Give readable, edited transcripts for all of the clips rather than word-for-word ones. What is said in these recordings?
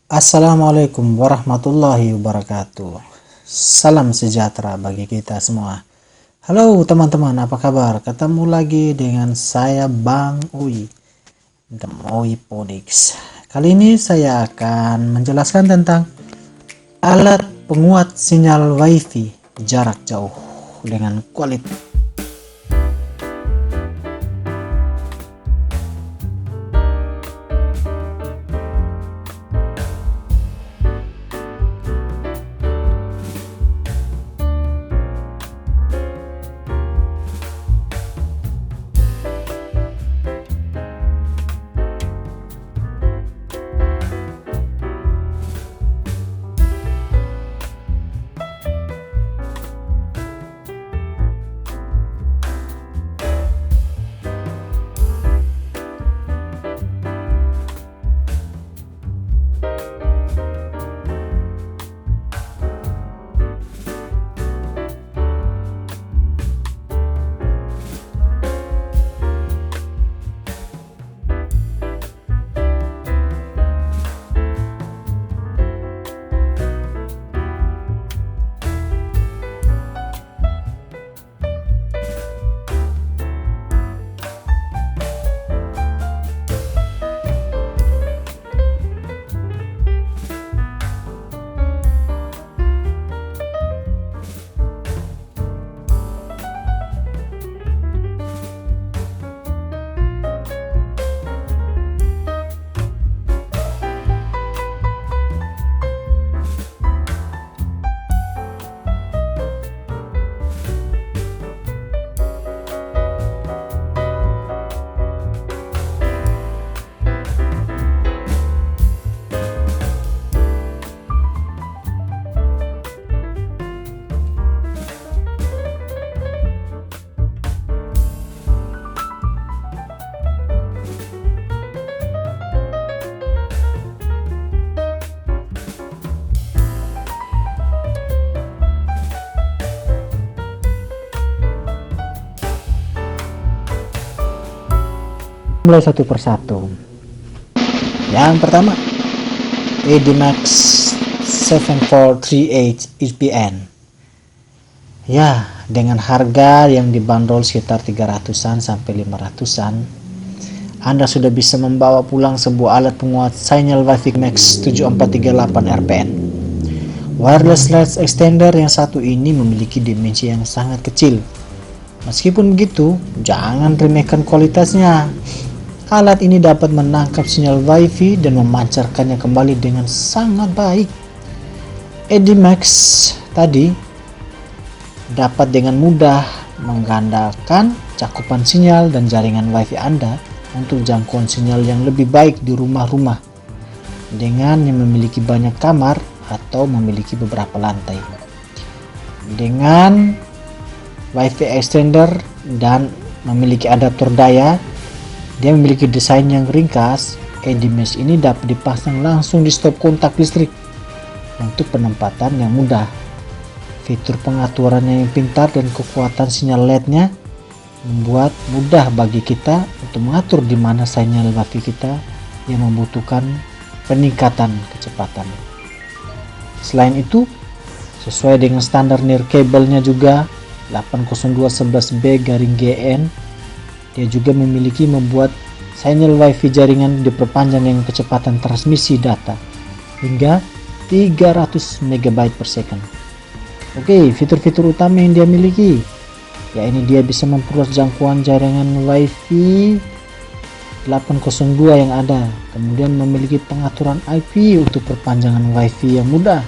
Assalamualaikum warahmatullahi wabarakatuh. Salam sejahtera bagi kita semua. Halo teman-teman, apa kabar? Ketemu lagi dengan saya Bang Ui, The Ui Podix. Kali ini saya akan menjelaskan tentang alat penguat sinyal WiFi jarak jauh dengan kualitas. Mulai satu persatu. Yang pertama, EDMAX 7438 EPN. Ya, dengan harga yang dibanderol sekitar 300-an sampai 500-an, Anda sudah bisa membawa pulang sebuah alat penguat sinyal WiFi Max 7438 RPN. Wireless LED extender yang satu ini memiliki dimensi yang sangat kecil. Meskipun begitu, jangan remehkan kualitasnya. Alat ini dapat menangkap sinyal WiFi dan memancarkannya kembali dengan sangat baik. EDMAX tadi dapat dengan mudah menggandakan cakupan sinyal dan jaringan WiFi Anda untuk jangkauan sinyal yang lebih baik di rumah-rumah dengan yang memiliki banyak kamar atau memiliki beberapa lantai. Dengan WiFi extender dan memiliki adaptor daya, dia memiliki desain yang ringkas. EDMAX ini dapat dipasang langsung di stop kontak listrik untuk penempatan yang mudah. Fitur pengaturannya yang pintar dan kekuatan sinyal LED-nya membuat mudah bagi kita untuk mengatur di mana sinyal WiFi kita yang membutuhkan peningkatan kecepatan. Selain itu, sesuai dengan standar near cable-nya juga 802.11b/GN, dia juga membuat sinyal WiFi jaringan diperpanjang dengan kecepatan transmisi data hingga 300 MB per second. Oke, fitur-fitur utama yang dia miliki, ya ini dia bisa memperluas jangkauan jaringan WiFi 802 yang ada, kemudian memiliki pengaturan IP untuk perpanjangan WiFi yang mudah,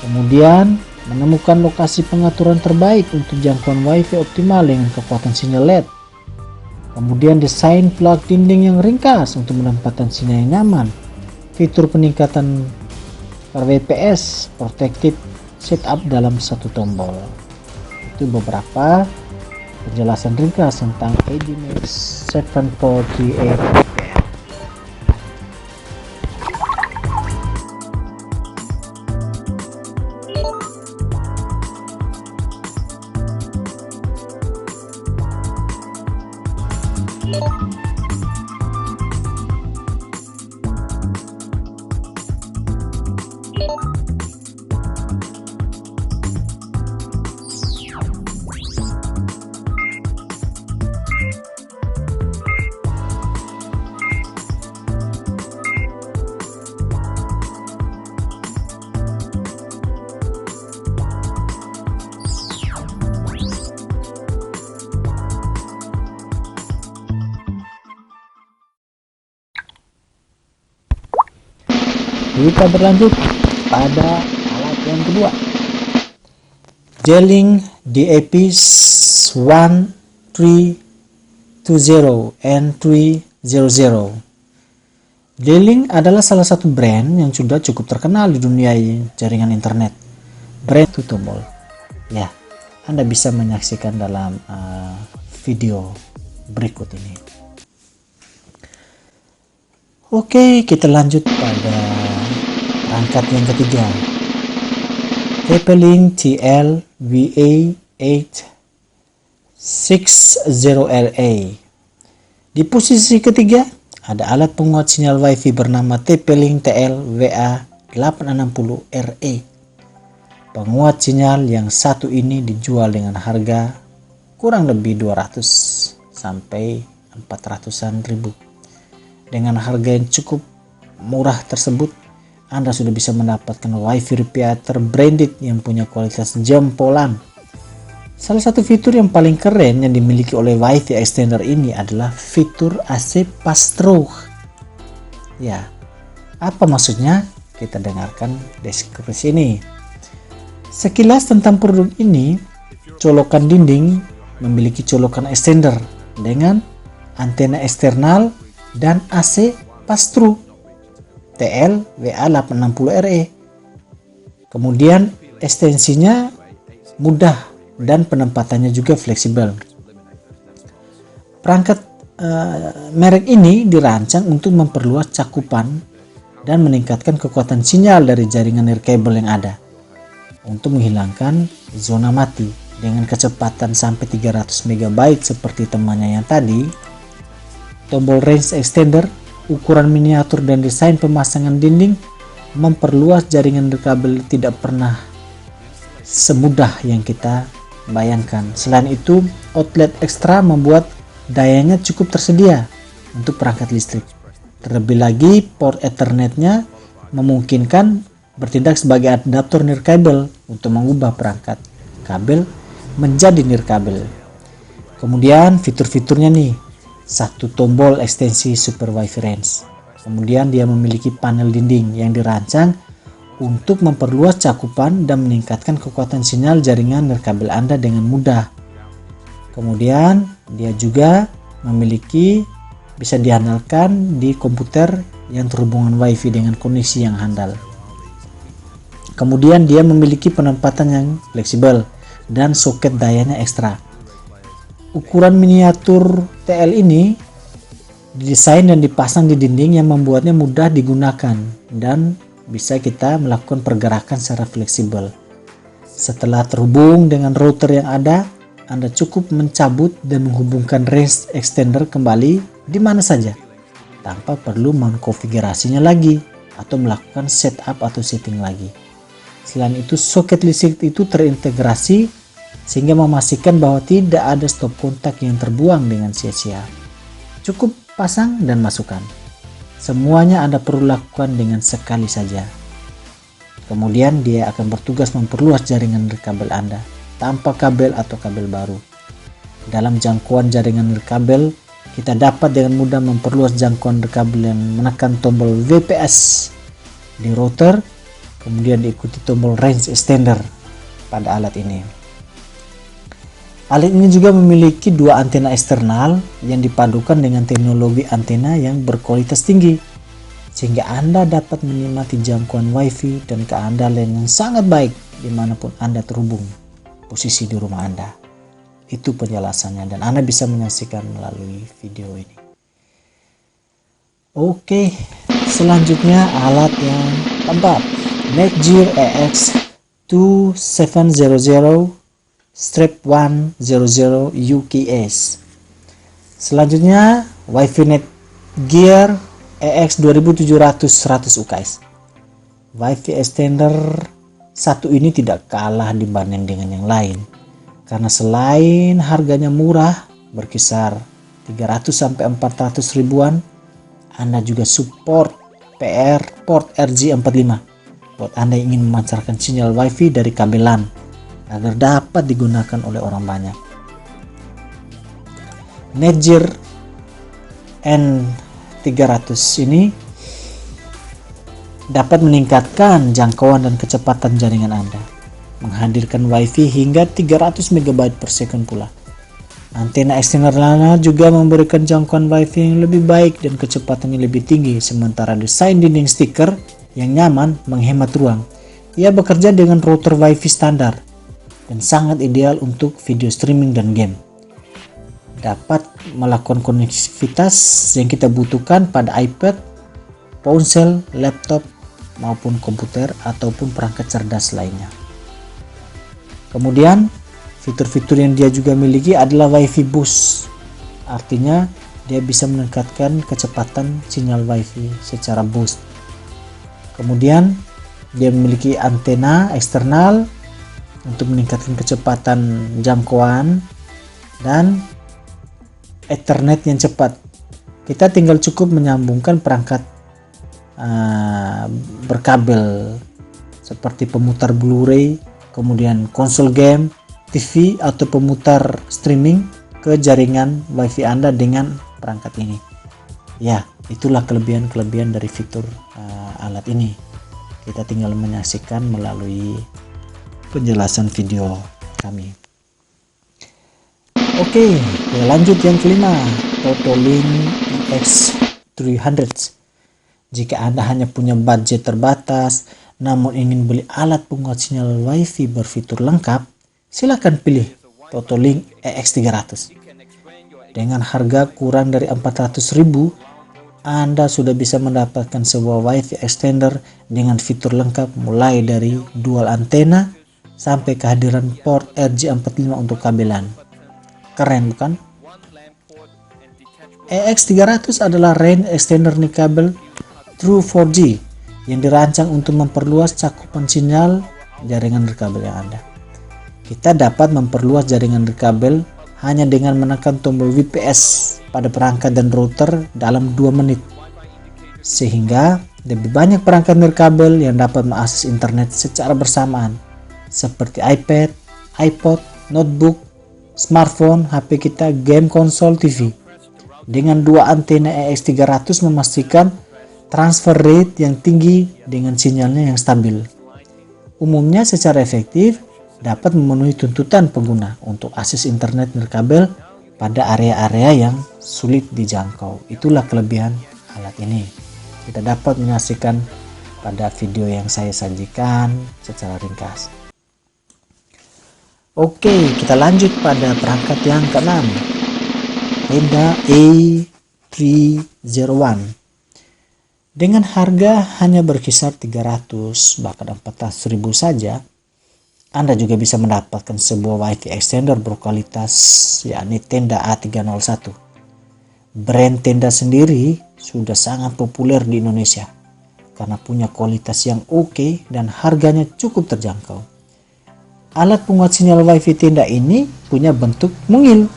kemudian menemukan lokasi pengaturan terbaik untuk jangkauan WiFi optimal dengan kekuatan sinyal LED. Kemudian desain plug dinding yang ringkas untuk menempatkan sinyal yang nyaman. Fitur peningkatan RWPS Protected Setup dalam satu tombol. Itu beberapa penjelasan ringkas tentang EDMAX 7438. Kita berlanjut pada alat yang kedua, J-Link DAP1320 N300. J-Link adalah salah satu brand yang sudah cukup terkenal di dunia jaringan internet. Brand itu tombol. Ya, Anda bisa menyaksikan dalam video berikut ini. Oke, kita lanjut pada perangkat yang ketiga, TP-Link TL-VA860RA. Di posisi ketiga ada alat penguat sinyal WiFi bernama TP-Link TL-VA860RA. Penguat sinyal yang satu ini dijual dengan harga kurang lebih 200 sampai 400-an ribu. Dengan harga yang cukup murah tersebut, Anda sudah bisa mendapatkan WiFi repeater branded yang punya kualitas jempolan. Salah satu fitur yang paling keren yang dimiliki oleh WiFi extender ini adalah fitur AC pass-through. Ya, apa maksudnya? Kita dengarkan deskripsi ini. Sekilas tentang produk ini, colokan dinding memiliki colokan extender dengan antena eksternal dan AC pass-through TL-VA860RA. Kemudian ekstensinya mudah dan penempatannya juga fleksibel. Perangkat merek ini dirancang untuk memperluas cakupan dan meningkatkan kekuatan sinyal dari jaringan nirkabel yang ada untuk menghilangkan zona mati dengan kecepatan sampai 300 MB seperti temannya yang tadi. Tombol range extender, ukuran miniatur dan desain pemasangan dinding memperluas jaringan nirkabel tidak pernah semudah yang kita bayangkan. Selain itu, outlet ekstra membuat dayanya cukup tersedia untuk perangkat listrik. Terlebih lagi, port Ethernetnya memungkinkan bertindak sebagai adaptor nirkabel untuk mengubah perangkat kabel menjadi nirkabel. Kemudian fitur-fiturnya nih, satu tombol ekstensi Super WiFi Range. Kemudian dia memiliki panel dinding yang dirancang untuk memperluas cakupan dan meningkatkan kekuatan sinyal jaringan nirkabel Anda dengan mudah. Kemudian dia juga memiliki bisa diandalkan di komputer yang terhubungan WiFi dengan koneksi yang handal. Kemudian dia memiliki penempatan yang fleksibel dan soket dayanya ekstra. Ukuran miniatur TL ini didesain dan dipasang di dinding yang membuatnya mudah digunakan dan bisa kita melakukan pergerakan secara fleksibel. Setelah terhubung dengan router yang ada, Anda cukup mencabut dan menghubungkan range extender kembali di mana saja tanpa perlu mengkonfigurasinya lagi atau melakukan setup atau setting lagi. Selain itu, soket listrik itu terintegrasi sehingga memastikan bahwa tidak ada stop kontak yang terbuang dengan sia-sia. Cukup pasang dan masukkan. Semuanya Anda perlu lakukan dengan sekali saja. Kemudian dia akan bertugas memperluas jaringan nirkabel Anda tanpa kabel atau kabel baru. Dalam jangkauan jaringan nirkabel, kita dapat dengan mudah memperluas jangkauan nirkabel yang menekan tombol VPS di router, kemudian diikuti tombol range extender pada alat ini. Alat ini juga memiliki dua antena eksternal yang dipadukan dengan teknologi antena yang berkualitas tinggi, sehingga Anda dapat menikmati jangkauan WiFi dan keandalan yang sangat baik dimanapun Anda terhubung posisi di rumah Anda. Itu penjelasannya dan Anda bisa menyaksikan melalui video ini. Oke, selanjutnya alat yang keempat, Netgear EX2700 Strap 100 UKS. Selanjutnya WiFi Netgear EX2700 100 UKS. WiFi extender satu ini tidak kalah dibanding dengan yang lain, karena selain harganya murah berkisar 300 sampai 400 ribuan, Anda juga support port RJ45 buat Anda yang ingin memancarkan sinyal WiFi dari kabel LAN agar dapat digunakan oleh orang banyak. Netgear N300 ini dapat meningkatkan jangkauan dan kecepatan jaringan Anda, menghadirkan WiFi hingga 300 MB per second pula. Antena eksternal juga memberikan jangkauan WiFi yang lebih baik dan kecepatannya lebih tinggi, sementara desain dinding stiker yang nyaman menghemat ruang. Ia bekerja dengan router WiFi standar dan sangat ideal untuk video streaming dan game. Dapat melakukan konektivitas yang kita butuhkan pada iPad, ponsel, laptop, maupun komputer ataupun perangkat cerdas lainnya. Kemudian fitur-fitur yang dia juga miliki adalah WiFi Boost. Artinya dia bisa meningkatkan kecepatan sinyal WiFi secara boost. Kemudian dia memiliki antena eksternal untuk meningkatkan kecepatan jangkauan dan Ethernet yang cepat. Kita tinggal cukup menyambungkan perangkat berkabel seperti pemutar Blu-ray, kemudian konsol game, TV atau pemutar streaming ke jaringan WiFi Anda dengan perangkat ini. Ya, itulah kelebihan-kelebihan dari fitur alat ini. Kita tinggal menyaksikan melalui penjelasan video kami. Oke, lanjut yang kelima, Totolink EX300. Jika Anda hanya punya budget terbatas namun ingin beli alat penguat sinyal WiFi berfitur lengkap, silakan pilih Totolink EX300. Dengan harga kurang dari 400.000, Anda sudah bisa mendapatkan sebuah WiFi extender dengan fitur lengkap mulai dari dual antena sampai kehadiran port RJ45 untuk kabelan. Keren bukan? EX300 adalah range extender nirkabel True 4G yang dirancang untuk memperluas cakupan sinyal jaringan nirkabel yang ada. Kita dapat memperluas jaringan nirkabel hanya dengan menekan tombol VPS pada perangkat dan router dalam 2 menit. Sehingga lebih banyak perangkat nirkabel yang dapat mengakses internet secara bersamaan, seperti iPad, iPod, notebook, smartphone, HP kita, game konsol, TV. Dengan dua antena EX300 memastikan transfer rate yang tinggi dengan sinyalnya yang stabil. Umumnya secara efektif dapat memenuhi tuntutan pengguna untuk akses internet nirkabel pada area-area yang sulit dijangkau. Itulah kelebihan alat ini. Kita dapat menyaksikan pada video yang saya sajikan secara ringkas. Oke, kita lanjut pada perangkat yang keenam, Tenda A301. Dengan harga hanya berkisar 300 bahkan 400.000 saja, Anda juga bisa mendapatkan sebuah WiFi extender berkualitas, yakni Tenda A301. Brand Tenda sendiri sudah sangat populer di Indonesia karena punya kualitas yang oke dan harganya cukup terjangkau. Alat penguat sinyal WiFi Tenda ini punya bentuk mungil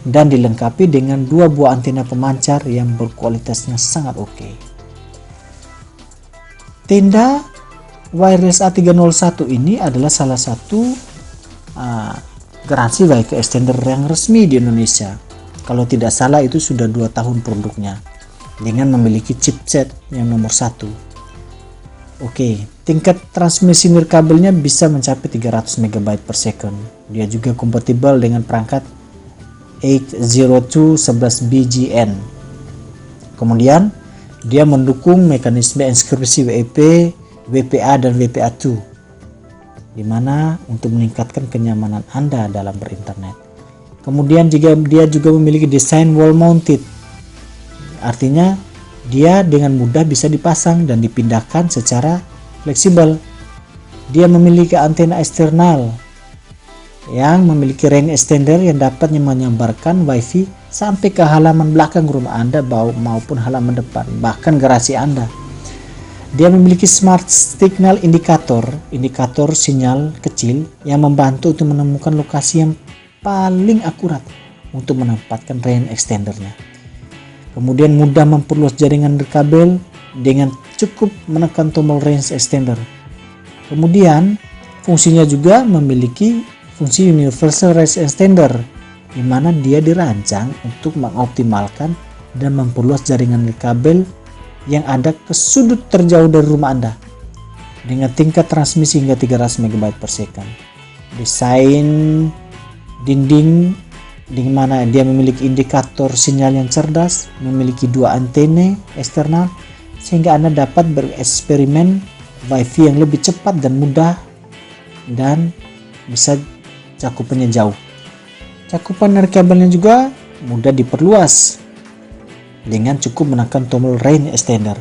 dan dilengkapi dengan 2 buah antena pemancar yang berkualitasnya sangat oke. Tenda Wireless A301 ini adalah salah satu garansi WiFi extender yang resmi di Indonesia. Kalau tidak salah itu sudah 2 tahun produknya dengan memiliki chipset yang nomor 1. Oke, tingkat transmisi nirkabelnya bisa mencapai 300 MB per second. Dia juga kompatibel dengan perangkat 802.11bgn. Kemudian, dia mendukung mekanisme inskripsi WEP, WPA dan WPA2, di mana untuk meningkatkan kenyamanan Anda dalam berinternet. Kemudian dia juga memiliki desain wall mounted. Artinya dia dengan mudah bisa dipasang dan dipindahkan secara fleksibel. Dia memiliki antena eksternal yang memiliki range extender yang dapat menyebarkan WiFi sampai ke halaman belakang rumah Anda maupun halaman depan, bahkan garasi Anda. Dia memiliki smart signal indikator sinyal kecil yang membantu untuk menemukan lokasi yang paling akurat untuk menempatkan range extendernya. Kemudian mudah memperluas jaringan nirkabel dengan cukup menekan tombol range extender. Kemudian fungsinya juga memiliki fungsi universal range extender, di mana dia dirancang untuk mengoptimalkan dan memperluas jaringan nirkabel yang ada ke sudut terjauh dari rumah Anda dengan tingkat transmisi hingga 300 MB per second. Desain dinding di mana dia memiliki indikator sinyal yang cerdas, memiliki 2 antena eksternal sehingga Anda dapat bereksperimen Wi-Fi yang lebih cepat dan mudah dan bisa cakupannya jauh. Cakupan dari kabelnya juga mudah diperluas dengan cukup menekan tombol range extender.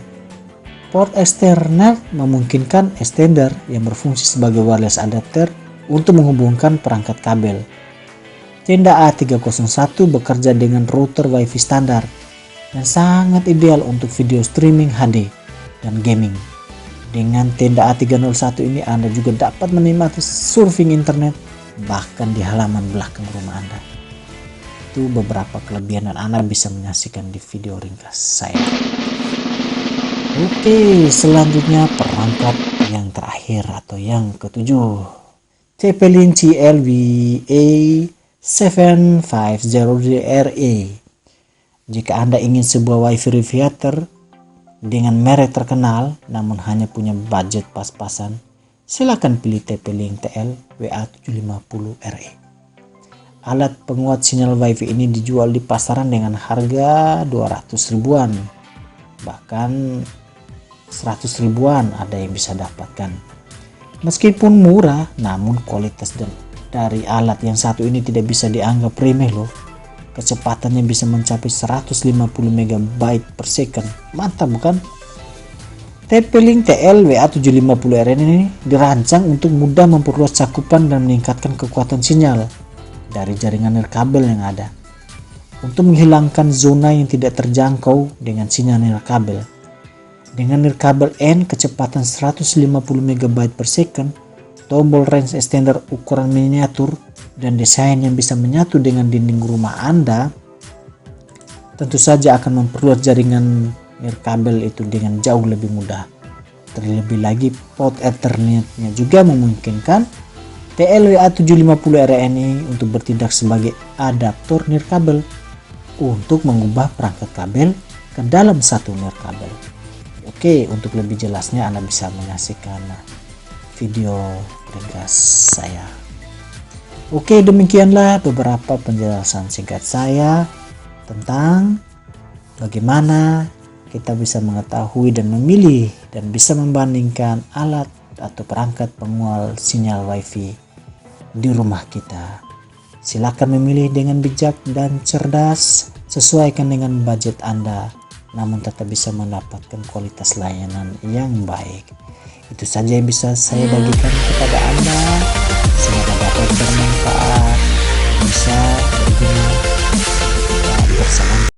Port eksternal memungkinkan extender yang berfungsi sebagai wireless adapter untuk menghubungkan perangkat kabel. Tenda A301 bekerja dengan router Wi-Fi standar dan sangat ideal untuk video streaming HD dan gaming. Dengan tenda A301 ini Anda juga dapat menikmati surfing internet bahkan di halaman belakang rumah Anda. Itu beberapa kelebihan dan Anda bisa menyaksikan di video ringkas saya. Oke, selanjutnya perangkat yang terakhir atau yang ketujuh, TP-Link TLV-A750RE. Jika Anda ingin sebuah Wi-Fi router dengan merek terkenal namun hanya punya budget pas-pasan, silakan pilih TP-Link TLV-A750RE. Alat penguat sinyal Wi-Fi ini dijual di pasaran dengan harga 200 ribuan, bahkan 100 ribuan ada yang bisa dapatkan. Meskipun murah, namun kualitas dari alat yang satu ini tidak bisa dianggap remeh loh. Kecepatannya bisa mencapai 150 MB per second. Mantap bukan? TP-Link TLV-A750RE ini dirancang untuk mudah memperluas cakupan dan meningkatkan kekuatan sinyal dari jaringan nirkabel yang ada, untuk menghilangkan zona yang tidak terjangkau dengan sinyal nirkabel. Dengan nirkabel N kecepatan 150 MB per second, tombol range extender ukuran miniatur, dan desain yang bisa menyatu dengan dinding rumah Anda, tentu saja akan memperluas jaringan nirkabel itu dengan jauh lebih mudah. Terlebih lagi port Ethernetnya juga memungkinkan TLV-A750RE ini untuk bertindak sebagai adaptor nirkabel untuk mengubah perangkat kabel ke dalam satu nirkabel. Oke, untuk lebih jelasnya Anda bisa menyaksikan video ringkas saya. Oke, demikianlah beberapa penjelasan singkat saya tentang bagaimana kita bisa mengetahui dan memilih dan bisa membandingkan alat atau perangkat pengual sinyal Wi-Fi di rumah kita. Silakan memilih dengan bijak dan cerdas, sesuaikan dengan budget Anda, namun tetap bisa mendapatkan kualitas layanan yang baik. Itu saja yang bisa saya bagikan kepada Anda. Semoga dapat bermanfaat, bisa berguna bersama.